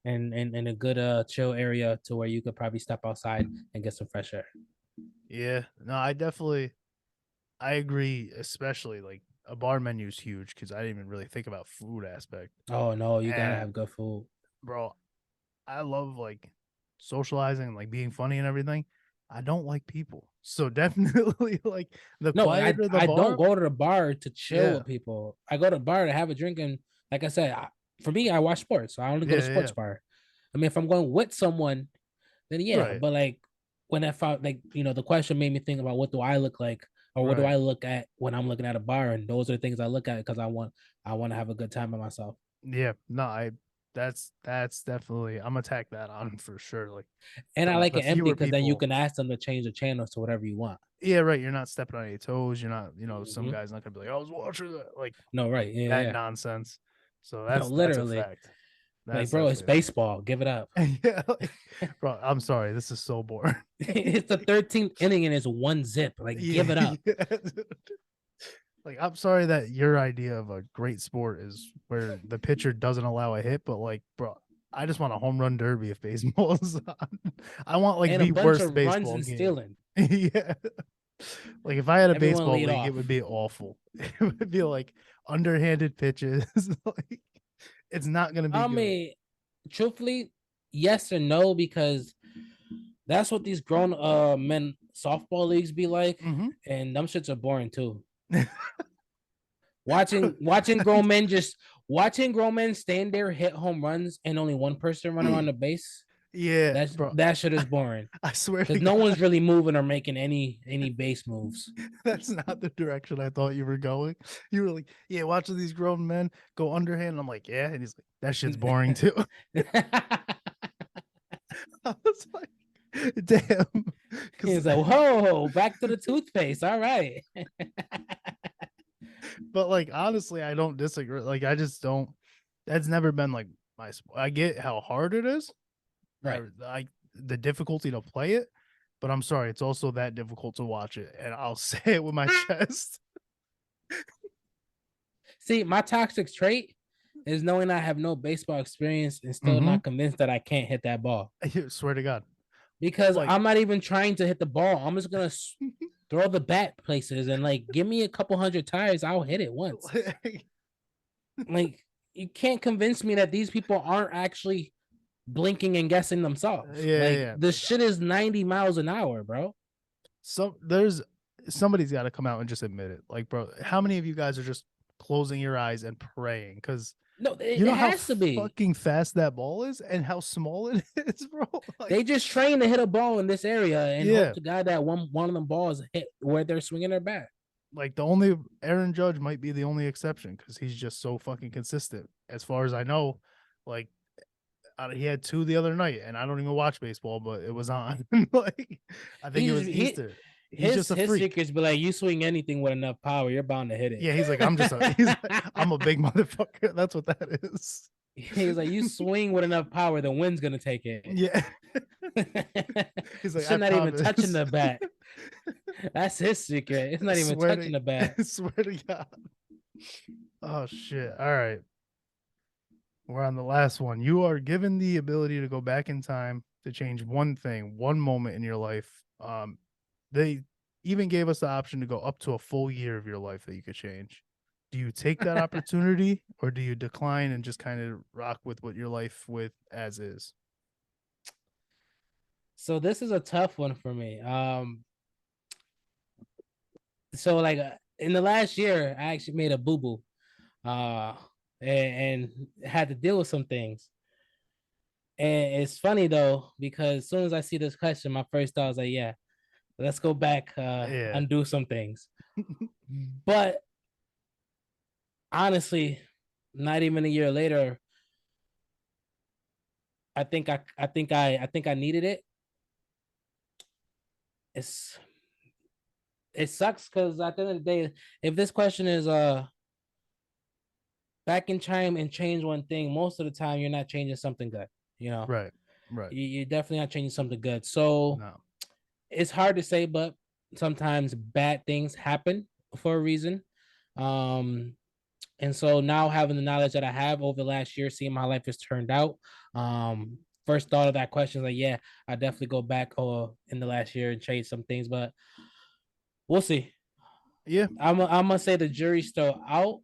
and a good chill area to where you could probably step outside and get some fresh air. Yeah. No, I agree, especially like a bar menu is huge because I didn't even really think about food aspect. Oh no, you gotta have And good food. bro, I love like socializing, like being funny and everything. I don't like people. So definitely like the No, I quieter the I don't bar. go to the bar to chill Yeah. with people. I go to the bar to have a drink and like I said, for me, I watch sports. So I only go to Yeah, sports yeah. bar. I mean, if I'm going with someone, then yeah. Right. But like when I found like the question made me think about what do I look like or what do Right. I look at when I'm looking at a bar, and those are the things I look at because I want to have a good time by myself. Yeah. No, I that's definitely I'm attack that on for sure. Like And I like the it empty fewer because then you people. can ask them to change the channels to whatever you want. Yeah, right. You're not stepping on any toes. You're not, some Mhm. guy's not gonna be like, I was watching that, like No, right. Yeah, that yeah. nonsense. So No, that's a literally. fact. Like, That's bro, it's definitely a baseball. Give it up. fact. Yeah, like, bro, I'm sorry. This is so boring. It's the 13th inning and it's one zip. Like, give Yeah, it up. yeah. Like, I'm sorry that your idea of a great sport is where the pitcher doesn't allow a hit, but like, bro, I just want a home run derby if baseball is on. I want like And a the bunch worst of runs baseball and game. stealing. Yeah. Like if I had a Everyone baseball lead league, it off. would be awful. It would be like underhanded pitches. Like it's not gonna be I good. mean, truthfully, yes or no, because that's what these grown men softball leagues be like. Mm-hmm. And them shits are boring too. Watching grown men stand there, hit home runs, and only one person run around the base. Yeah, That's bro. that shit is boring. I swear to Because no God, one's really moving or making any base moves. that's not the direction I thought you were going. You were like, yeah, watching these grown men go underhand. And I'm like, yeah. And he's like, that shit's boring too. I was like, damn. Because, He's like, whoa, back to the toothpaste. All right. but like, honestly, I don't disagree. Like, I just don't. That's never been like my. I get how hard it is. Right. I the difficulty to play it, but I'm sorry, it's also that difficult to watch it, and I'll say it with my chest. See, my toxic trait is knowing I have no baseball experience and still Mm-hmm. not convinced that I can't hit that ball. I swear to God, Because like, I'm not even trying to hit the ball. I'm just gonna throw the bat places and like give me a couple hundred tires, I'll hit it once. Like you can't convince me that these people aren't actually blinking and guessing themselves. Yeah, Like yeah. the shit is 90 miles an hour, bro. There's somebody's got to come out and just admit it. Like, bro, how many of you guys are just closing your eyes and praying? Because No, you it know how has to be. fucking fast that ball is and how small it is, bro. Like, They just train to hit a ball in this area and hope yeah, to God that one of them balls hit where they're swinging their bat. like the only Aaron Judge might be the only exception because he's just so fucking consistent. As far as I know, like he had two the other night, and I don't even watch baseball, but it was on. Like I think it He's was he Easter. He's just his a his freak. secrets be like you swing anything with enough power, you're bound to hit Yeah, he's like I'm a big motherfucker. That's what that is. He's like you swing with enough power, the wind's gonna take it. Yeah. He's like, I Shit, not even touching promise. the bat. That's his secret. It's I not even swear touching to the bat. I swear to God. Oh shit. All right. We're on the last one. You are given the ability to go back in time to change one thing, one moment in your life. They even gave us the option to go up to a full year of your life that you could change. Do you take that opportunity or do you decline and just kind of rock with what your life with as is? So this is a tough one for me. So like in the last year, I actually made a boo boo, uh, and had to deal with some things. And it's funny though because as soon as I see this question, my first thought was like, yeah, let's go back, Yeah. undo some things. But honestly, not even a year later, I think I needed it. It's it sucks because at the end of the day, if this question is back in time and change one thing, most of the time you're not changing something good. You know, Right. Right. you're definitely not changing something good. So No. it's hard to say, but sometimes bad things happen for a reason. Um, and so now having the knowledge that I have over the last year, seeing how life has turned out, first thought of that question is like, yeah, I definitely go back in the last year and change some things, but we'll see. Yeah. I'm gonna say the jury's still out.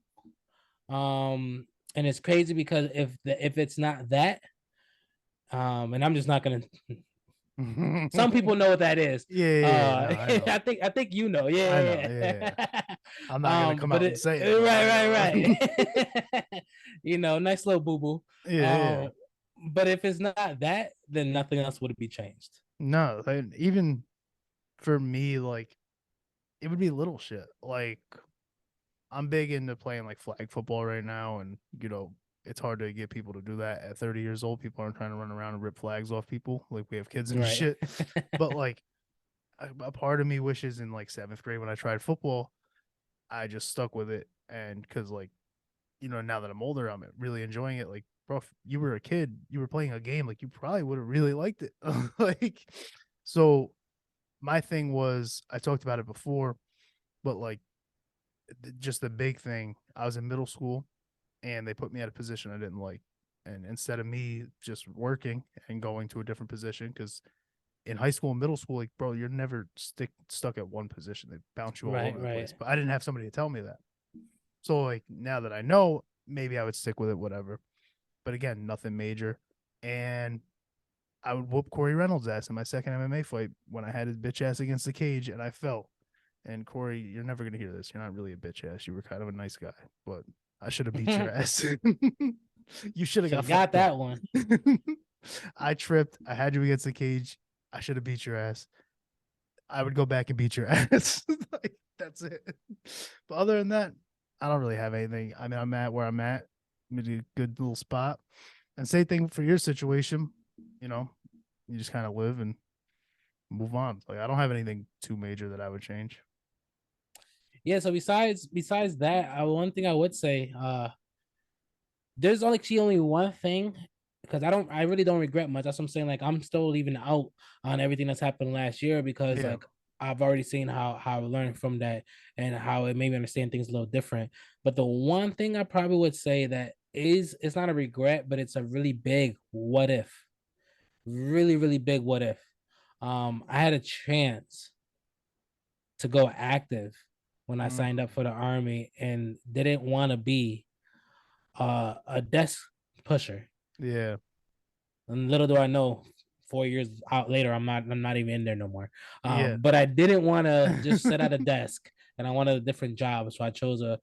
And it's crazy because if it's not that, and I'm just not gonna. Some people know what that is. Yeah, no, I know. I think you know. I know. Yeah. Yeah. Yeah. I'm not gonna come But out and it say it, but I right, know. right. Nice little boo boo. Yeah, yeah. Um, but if it's not that, then nothing else would be changed. No, even for me, like it would be little shit. Like I'm big into playing like flag football right now, and it's hard to get people to do that at 30 years old. People aren't trying to run around and rip flags off people like we have kids and Right. shit. But like a part of me wishes in like seventh grade when I tried football, I just stuck with it, and because like now that I'm older, I'm really enjoying it. Like, bro, if you were a kid, you were playing a game, like you probably would have really liked it. Like, so my thing was, I talked about it before, but like, just the big thing, I was in middle school and they put me at a position I didn't like. And instead of me just working and going to a different position, because in high school and middle school, like, bro, you're never stuck at one position. They bounce you all Right. over the Right. place. But I didn't have somebody to tell me that. So like now that I know, maybe I would stick with it, whatever. But again, nothing major. And I would whoop Corey Reynolds' ass in my second MMA fight when I had his bitch ass against the cage and I fell. And Corey, you're never gonna hear this. You're not really a bitch ass. You were kind of a nice guy, but I should have beat your ass. You should have Should got have got fucked up. that one. I tripped. I had you against the cage. I should have beat your ass. I would go back and beat your ass. Like, that's it. But other than that, I don't really have anything. I mean, I'm at where I'm at. I'm in a good little spot. And same thing for your situation. You know, you just kind of live and move on. Like I don't have anything too major that I would change. Yeah. So besides that, one thing I would say, there's only one thing because I really don't regret much. That's what I'm saying. Like I'm still leaving out on everything that's happened last year because Yeah. like I've already seen how I learned from that and how it made me understand things a little different. But the one thing I probably would say that it's not a regret, but it's a really big what if. Really, really big what if. I had a chance to go active when I Mm, signed up for the army and didn't want to be a desk pusher. yeah. And little do I know, 4 years out later, I'm not even in there no more. Yeah. But I didn't want to just sit at a desk, and I wanted a different job, so I chose a,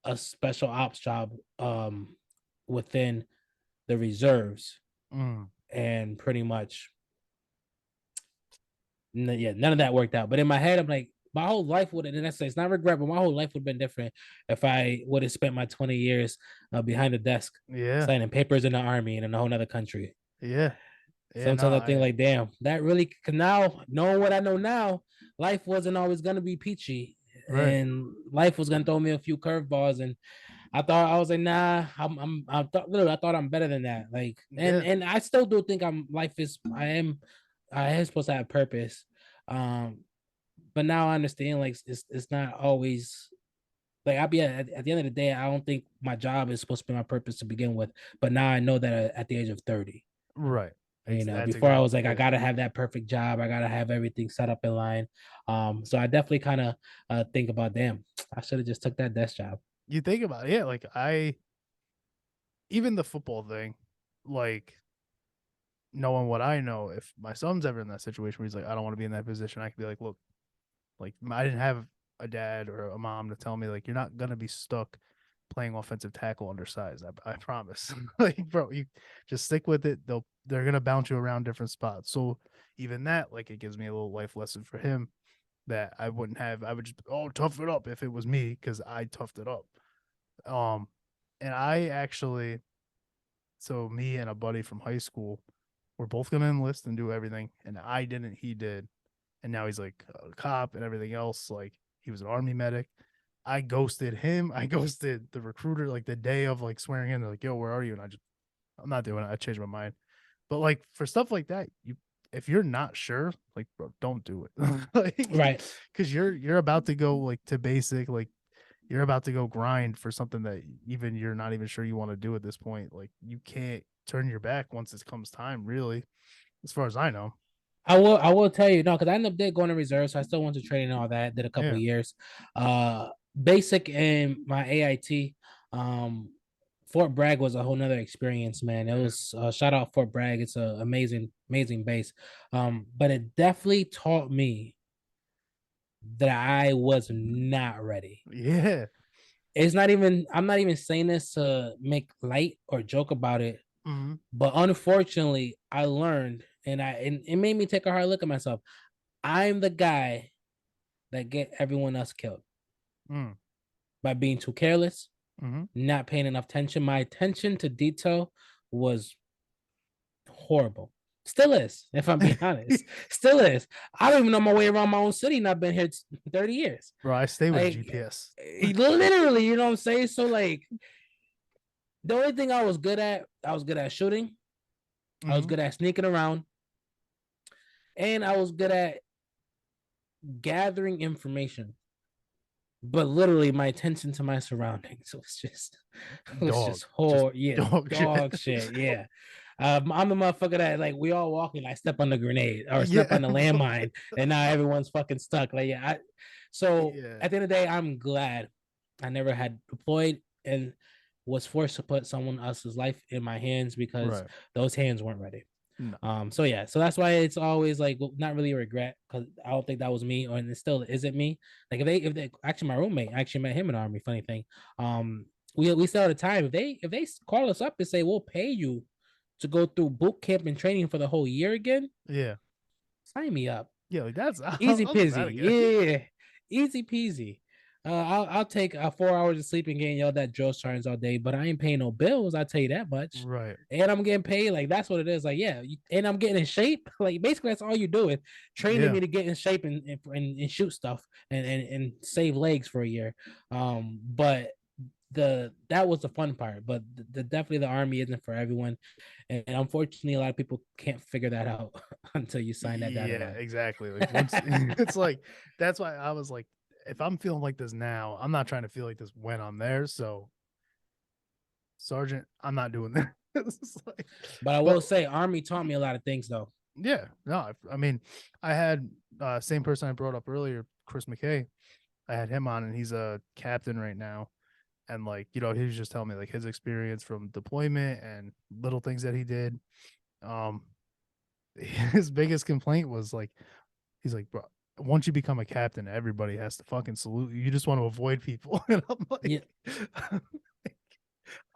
a special ops job within the reserves, Mm, and pretty much, yeah, none of that worked out. But in my head, I'm like, my whole life would have, and it's not regret, but my whole life would have been different if I would have spent my 20 years behind the desk yeah. signing papers in the army and in a whole other country. Yeah. Yeah. No, Sometimes I think I like, damn, that really, cause now knowing what I know now, life wasn't always gonna be peachy, right. and life was gonna throw me a few curveballs. And I was like, nah, I thought literally, I thought I'm better than that. Like, and Yeah. and I still do think I am supposed to have purpose. Um, but now I understand like it's not always like I'll be at the end of the day, I don't think my job is supposed to be my purpose to begin with. But now I know that at the age of 30. Right. That's Before I was exactly like, I it. gotta have that perfect job. I gotta have everything set up in line. So I definitely kind of think about, damn, I should have just took that desk job. You think about it, yeah, like even the football thing, like knowing what I know, if my son's ever in that situation where he's like, I don't want to be in that position, I could be like, look, like I didn't have a dad or a mom to tell me like you're not gonna be stuck playing offensive tackle undersized. I promise. Like, bro, you just stick with it. They're gonna bounce you around different spots. So even that, like, it gives me a little life lesson for him that I wouldn't have. I would just tough it up if it was me because I toughed it up. Um, and I actually, so me and a buddy from high school, we're both gonna enlist and do everything, and I didn't. He did, and now he's like a cop and everything else. Like he was an army medic. I ghosted him. I ghosted the recruiter like the day of like swearing in. They're like, "Yo, where are you?" And I'm not doing it. I changed my mind. But like for stuff like that, if you're not sure, like, bro, don't do it. Like, Right. because you're about to go like to basic, like you're about to go grind for something that even you're not even sure you want to do at this point. Like you can't turn your back once it comes time, really, as far as I know. I will tell you no, because I ended up going to reserve, so I still went to training and all that. Did a couple Yeah. of years, uh, basic and my AIT. Um, Fort Bragg was a whole nother experience, man. It Yeah. was shout out Fort Bragg. It's an amazing base. But it definitely taught me that I was not ready. Yeah. It's not even I'm not even saying this to make light or joke about it, Mm-hmm. but unfortunately, I learned, and it made me take a hard look at myself. I'm the guy that get everyone else killed Mm. by being too careless, Mm-hmm. not paying enough attention. My attention to detail was horrible. Still is, if I'm being honest. Still is. I don't even know my way around my own city, and I've been here 30 years. Bro, I stay with a Like, GPS. literally, you know what I'm saying? So, like, the only thing I was good at shooting, I was Mm-hmm. good at sneaking around, and I was good at gathering information. But literally, my attention to my surroundings was Dog. just Just horror. Yeah, dog shit. dog shit. Yeah. I'm the motherfucker that like we all walking, I step on the grenade or step Yeah. on the landmine, and now everyone's fucking stuck. Like, yeah. So Yeah. at the end of the day, I'm glad I never had deployed and was forced to put someone else's life in my hands because Right. those hands weren't ready. No. So yeah, so that's why it's always like not really a regret because I don't think that was me, or and it still isn't me. Like if they actually my roommate, I actually met him in the army. Funny thing, we say all the time if they call us up and say we'll pay you to go through boot camp and training for the whole year again, Yeah. sign me up. Yeah, like that's Easy I'll do that peasy. again. Yeah. Easy peasy. I'll take 4 hours of sleep and getting yelled at drill sergeants all day, but I ain't paying no bills. I tell you that much. Right. And I'm getting paid. Like that's what it is. Like, yeah, and I'm getting in shape. Like basically that's all you're doing. Training Yeah. me to get in shape and shoot stuff and save legs for a year. But that was the fun part, but definitely the army isn't for everyone, and unfortunately a lot of people can't figure that out until you sign that dotted Yeah, line. exactly. Like once it's like that's why I was like, if I'm feeling like this now, I'm not trying to feel like this when I'm there. So Sergeant, I'm not doing that. Like, But I but will say, Army taught me a lot of things, though. yeah, no, I mean, I had same person I brought up earlier, Chris McKay. I had him on, and he's a captain right now. And like, he was just telling me like his experience from deployment and little things that he did. Um, his biggest complaint was like, he's like, bro, once you become a captain, everybody has to fucking salute you. You just want to avoid people. And I'm Yeah,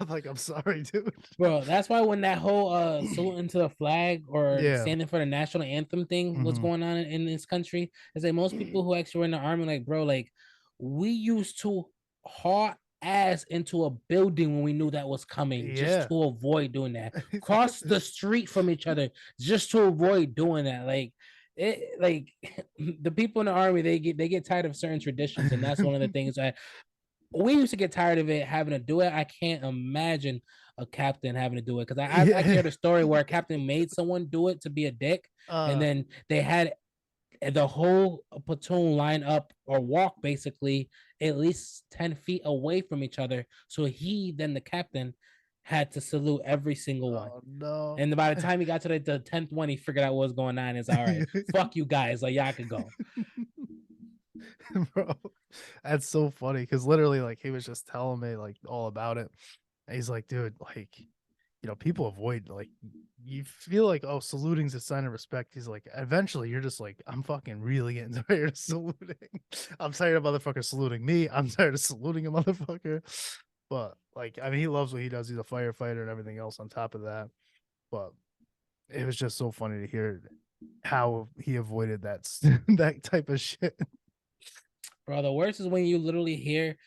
like, I'm sorry, dude. bro, that's why when that whole saluting to the flag or Yeah. standing for the national anthem thing was Hmm. going on in this country, is like most people who actually were in the army, like, bro, like we used to haul ass into a building when we knew that was coming just Yeah. to avoid doing that. Cross the street from each other just to avoid doing that. Like it, like the people in the army, they get tired of certain traditions, and that's one of the things that we used to get tired of it having to do it. I can't imagine a captain having to do it because I Yeah. heard a story where a captain made someone do it to be a dick, and Uh, then they had the whole platoon line up or walk basically at least 10 feet away from each other. So he, then the captain, had to salute every single one. oh no. And by the time he got to the 10th one, he figured out what was going on. It's all right. Fuck you guys. Like, y'all could go. Bro, that's so funny because literally, like, he was just telling me like all about it. And he's like, dude, like, people avoid like you feel like, oh, saluting's a sign of respect. He's like, eventually you're just like, I'm fucking really getting tired of saluting. I'm tired of motherfuckers saluting me. I'm tired of saluting a motherfucker. But like, I mean, he loves what he does. He's a firefighter and everything else on top of that. But it was just so funny to hear how he avoided that that type of shit. Bro, the worst is when you literally hear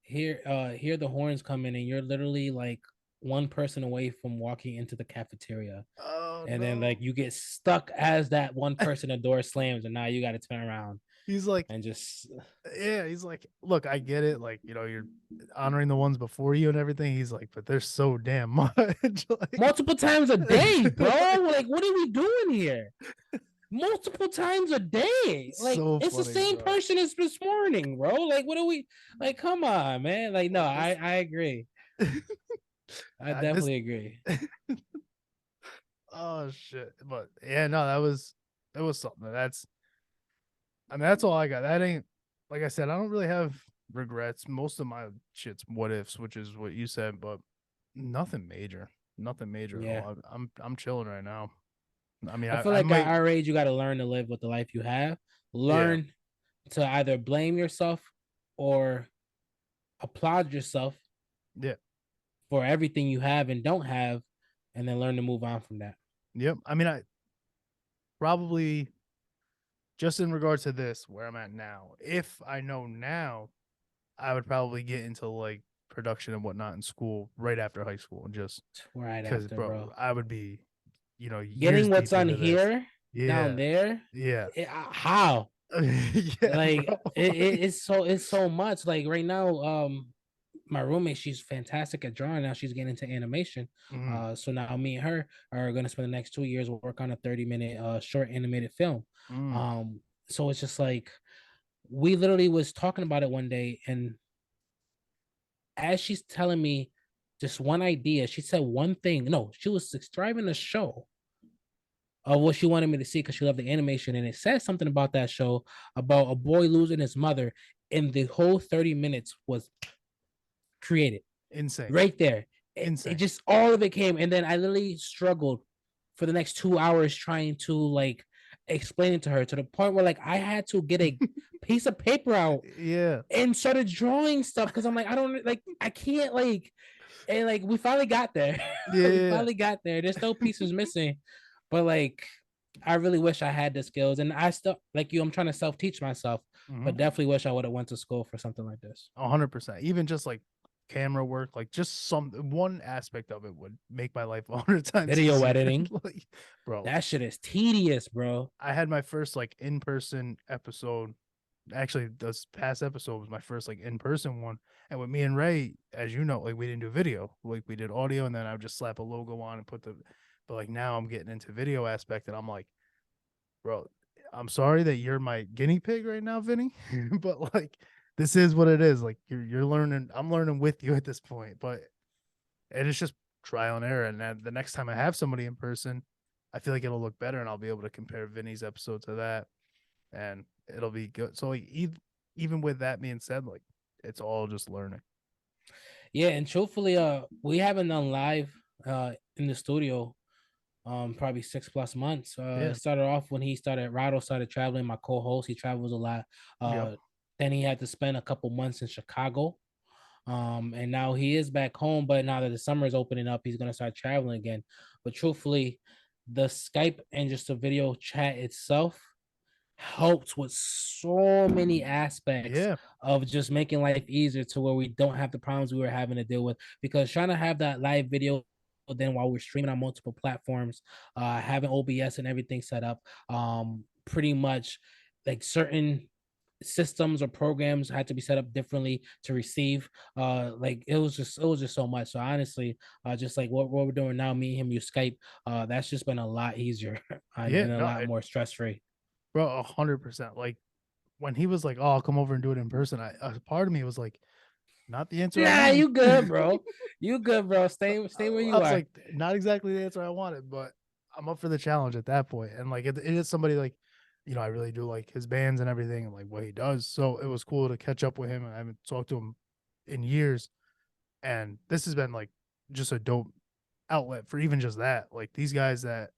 the horns coming and you're literally like one person away from walking into the cafeteria. Oh And then no. like you get stuck as that one person, the door slams, and now you gotta turn around He's like, and just yeah, he's like, look, I get it. Like, you're honoring the ones before you and everything. He's like, but there's so damn much. Like, multiple times a day, bro. like, Like, what are we doing here? Multiple times a day. Like, so it's the funny, same bro. person as this morning, bro. Like, what are we like? Come on, man. Like, no, Like I agree. I this, definitely agree. oh shit. But yeah, no, it was something. I mean, that's all I got. That ain't, like I said, I don't really have regrets. Most of my shit's what ifs, which is what you said, but nothing major. Nothing major at Yeah. all. I'm chilling right now. I mean, I feel I like at might, our age, you got to learn to live with the life you have. yeah, Learn to either blame yourself or applaud yourself yeah, for everything you have and don't have, and then learn to move on from that. yep. I mean, I probably just in regards to this, where I'm at now, if I know now, I would probably get into like production and whatnot in school right after high school, and just Right because, after, bro, bro. I would be, years Getting what's deep on into this. here down Yeah, there, yeah, how? yeah, Like bro. it's so much. Like right now, my roommate, she's fantastic at drawing. Now she's getting into animation. Mm, So now me and her are gonna spend the next 2 years work on a 30-minute short animated film. mm. Um, so it's just like we literally was talking about it one day, and as she's telling me just one idea, she said one thing. No, she was describing a show of what she wanted me to see because she loved the animation, and it says something about that show about a boy losing his mother, and the whole 30 minutes was created Insane, right there. It insane. just all of it came, and then I literally struggled for the next 2 hours trying to like explain it to her to the point where like I had to get a piece of paper out Yeah, and started drawing stuff because I'm like, I don't like, I can't like, and like we finally got there. We yeah, finally got there. There's still pieces missing, but like I really wish I had the skills, and I still like you. I'm trying to self teach myself, yeah. but definitely wish I would have went to school for something like this. 100%. Even just like camera work, like just some one aspect of it would make my life 100 times Video easier. editing, Like, bro, that shit is tedious, bro. I had my first like in-person episode. Actually, this past episode was my first like in-person one. And with me and Ray, as you know, like we didn't do video. Like we did audio, and then I would just slap a logo on and put the, but like now I'm getting into video aspect, and I'm like, bro, I'm sorry that you're my guinea pig right now, Vinny. But like this is what it is. Like you're learning, I'm learning with you at this point. But and it's just trial and error. And then the next time I have somebody in person, I feel like it'll look better, and I'll be able to compare Vinny's episode to that, and it'll be good. So like, even with that being said, like it's all just learning. Yeah, and truthfully, we haven't done live in the studio Probably 6+ months. Yeah. It started off when Rado started traveling, my co-host. He travels a lot. Yep. Then he had to spend a couple months in Chicago. And now he is back home, but now that the summer is opening up, he's gonna start traveling again. But truthfully, the Skype and just the video chat itself helped with so many aspects Yeah. of just making life easier to where we don't have the problems we were having to deal with, because trying to have that live video then while we're streaming on multiple platforms, having OBS and everything set up, pretty much like certain systems or programs had to be set up differently to receive, like it was just so much. So honestly, just like what we're doing now, me and him use Skype, that's just been a lot easier Yeah. and a No, lot more stress free. bro, 100%. Like when he was like, "Oh, I'll come over and do it in person," a part of me was like, "Not the answer I Nah, wanted." you good, bro. You good, bro. Stay where I you was are. like, "Not exactly the answer I wanted," but I'm up for the challenge at that point. And like, it is somebody like, I really do like his bands and everything, and like what he does. So it was cool to catch up with him. And I haven't talked to him in years, and this has been like just a dope outlet for even just that. Like these guys that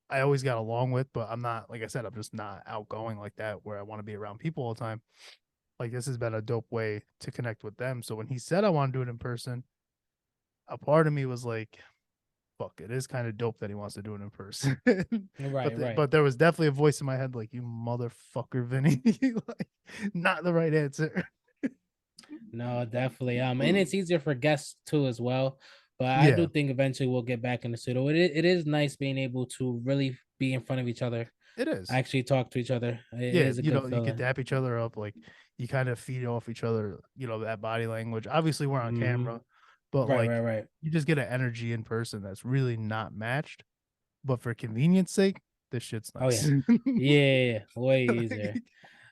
I always got along with, but I'm not, like I said, I'm just not outgoing like that where I want to be around people all the time. Like this has been a dope way to connect with them. So when he said I want to do it in person, a part of me was like, fuck, it is kind of dope that he wants to do it in person. Right, right. But there was definitely a voice in my head like, you motherfucker, Vinny. Like, not the right answer. No, definitely. And it's easier for guests too as well. But I do Yeah, think eventually we'll get back in the studio. It is nice being able to really be in front of each other, it is. actually talk to each other. It Yeah, is a good you could feeling. dap each other up, like you kind of feed off each other, that body language. Obviously, we're on Hmm. camera, but Right, like right, right. you just get an energy in person that's really not matched. But for convenience sake, this shit's Oh yeah. nice. Yeah, way easier. Like,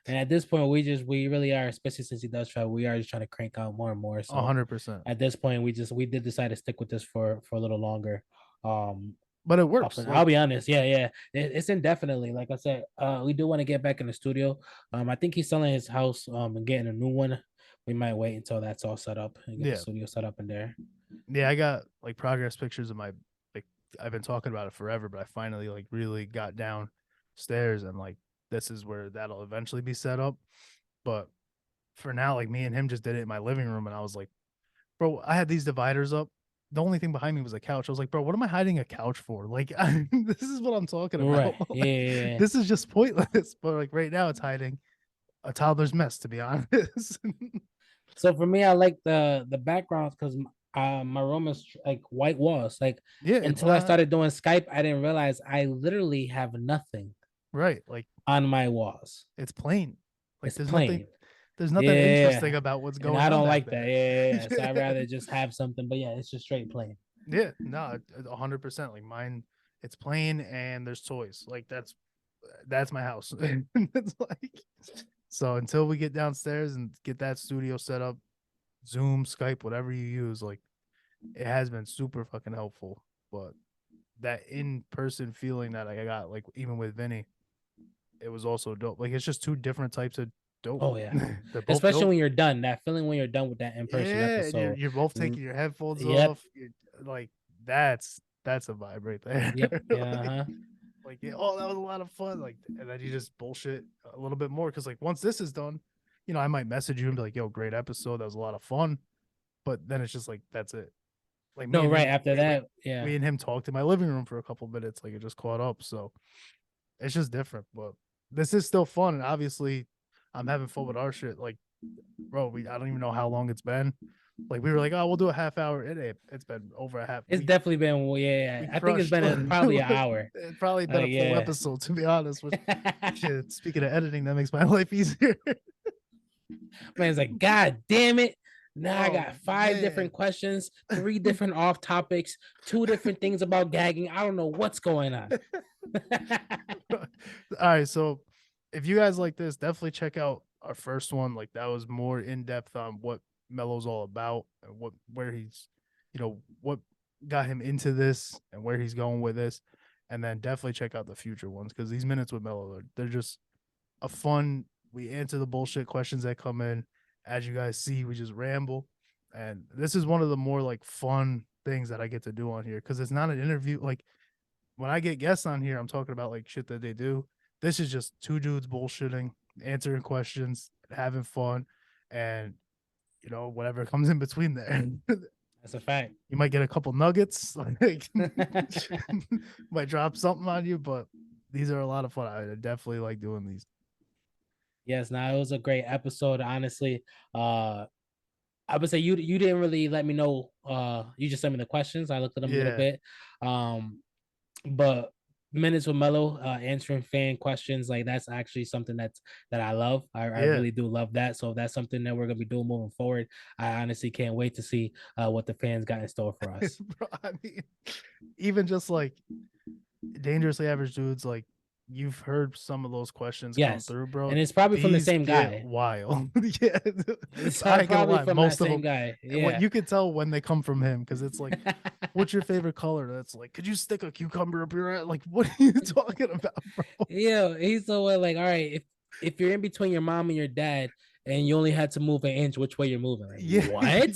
And at this point, we really are, especially since he does travel, we are just trying to crank out more and more. So 100%. at this point, we did decide to stick with this for a little longer. Um, But it works. Often, I'll Like, be honest, yeah, yeah, it's indefinitely. Like I said, we do want to get back in the studio. I think he's selling his house, and getting a new one. We might wait until that's all set up and get the yeah, studio set up in there. yeah. I got like progress pictures of my like. I've been talking about it forever, but I finally like really got downstairs, and like this is where that'll eventually be set up. But for now, like me and him just did it in my living room, and I was like, bro, I had these dividers up. The only thing behind me was a couch. I was like, bro, what am I hiding a couch for? Like, this is what I'm talking about. Right. Yeah, Like, yeah, yeah. this is just pointless. But like right now, it's hiding a toddler's mess, to be honest. So for me, I like the backgrounds because my room is like white walls. Like Yeah, it's until I not started doing Skype, I didn't realize I literally have nothing right. Like, on my walls. it's plain. Like, It's plain. there's nothing interesting Yeah. about what's And going I on don't back like that. there. Yeah, yeah, yeah. So I'd rather just have something. But yeah, it's just straight plain. Yeah, no, 100%. Like mine, it's plain and there's toys. Like that's my house. It's like so until we get downstairs and get that studio set up, Zoom, Skype, whatever you use, like it has been super fucking helpful. But that in person feeling that I got, like even with Vinny, it was also dope. Like it's just two different types of dope. Oh yeah. They're both Especially dope. when you're done. That feeling when you're done with that in-person Yeah, and you're episode. you're both taking your headphones Yep. off. Like that's a vibe right there. Yep. Yeah. like, Uh-huh. yeah, oh, that was a lot of fun. Like, and then you just bullshit a little bit more because like once this is done, I might message you and be like, "Yo, great episode. That was a lot of fun." But then it's just like that's it. Like me No, and right him, after that. Yeah. we and him talked in my living room for a couple minutes. Like it just caught up. So it's just different. But this is still fun, and obviously, I'm having fun with our shit. Like, bro, I don't even know how long it's been. Like we were like, oh, we'll do a half hour. It's been over a half. It's definitely been, well, yeah. We I think it's crushed. been probably an hour. It's probably been a Like, full yeah. episode, to be honest. Which shit, speaking of editing, that makes my life easier. Man's like, God damn it. Now I Oh got five man. different questions, three different off topics, two different things about gagging. I don't know what's going on. All right, so if you guys like this, definitely check out our first one. Like that was more in depth on what Melo's all about and where he's, what got him into this and where he's going with this. And then definitely check out the future ones because these minutes with Melo, they're just a fun. We answer the bullshit questions that come in. As you guys see, we just ramble. And this is one of the more like fun things that I get to do on here because it's not an interview. Like when I get guests on here, I'm talking about like shit that they do. This is just two dudes bullshitting, answering questions, having fun, and whatever comes in between there. That's a fact. You might get a couple nuggets, like might drop something on you, but these are a lot of fun. I definitely like doing these. Yes, now it was a great episode, honestly. I would say you didn't really let me know. You just sent me the questions. I looked at them a little Yeah, bit. But Minutes with Melo, answering fan questions, like that's actually something that I love. I yeah. really do love that. So if that's something that we're gonna be doing moving forward, I honestly can't wait to see what the fans got in store for us. Bro, I mean, even just like dangerously average dudes, like you've heard some of those questions come Yes, through, bro. and it's probably from the These same get guy. wild. Yeah, It's I ain't gonna probably lie, from that most of same them. guy. What Yeah. you can tell when they come from him, because it's like, what's your favorite color? That's like, could you stick a cucumber up your ass? Like, what are you talking about, bro? Yeah, he's the one like, all right, if you're in between your mom and your dad and you only had to move an inch, which way you're moving? Like, Yeah, what? yeah,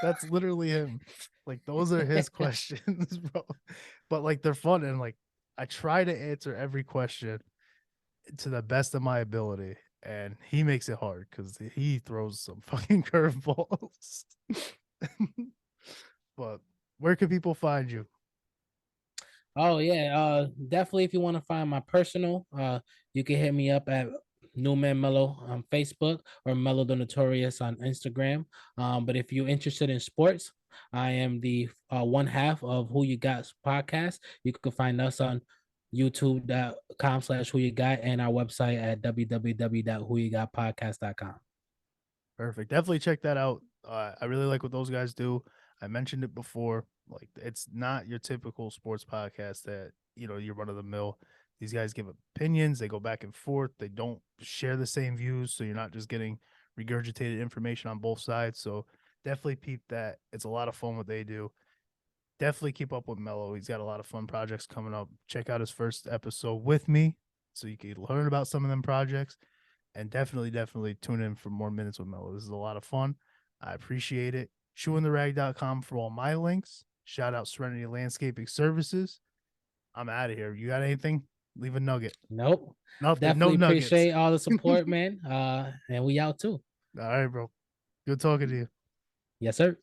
that's literally him. Like, those are his questions, bro. But like, they're fun, and like, I try to answer every question to the best of my ability, and he makes it hard because he throws some fucking curveballs. But where can people find you? Oh yeah, definitely. If you want to find my personal, you can hit me up at Newman Mellow on Facebook or Mellow the Notorious on Instagram. But if you're interested in sports, I am the one half of Who You Got podcast. You can find us on youtube.com/who you got and our website at www.whoyougotpodcast.com. Perfect. Definitely check that out. I really like what those guys do. I mentioned it before. Like, it's not your typical sports podcast that you're run of the mill. These guys give opinions. They go back and forth. They don't share the same views, so you're not just getting regurgitated information on both sides. So definitely peep that. It's a lot of fun what they do. Definitely keep up with Mello. He's got a lot of fun projects coming up. Check out his first episode with me, so you can learn about some of them projects, and definitely tune in for more Minutes with Melo. This is a lot of fun. I appreciate it. ChewinTheRag.com for all my links. Shout out Serenity Landscaping Services. I'm out of here. You got anything? Leave a nugget. Nope. Nothing. No Definitely nuggets. appreciate all the support, man. And we out too. All right, bro. Good talking to you. Yes, sir.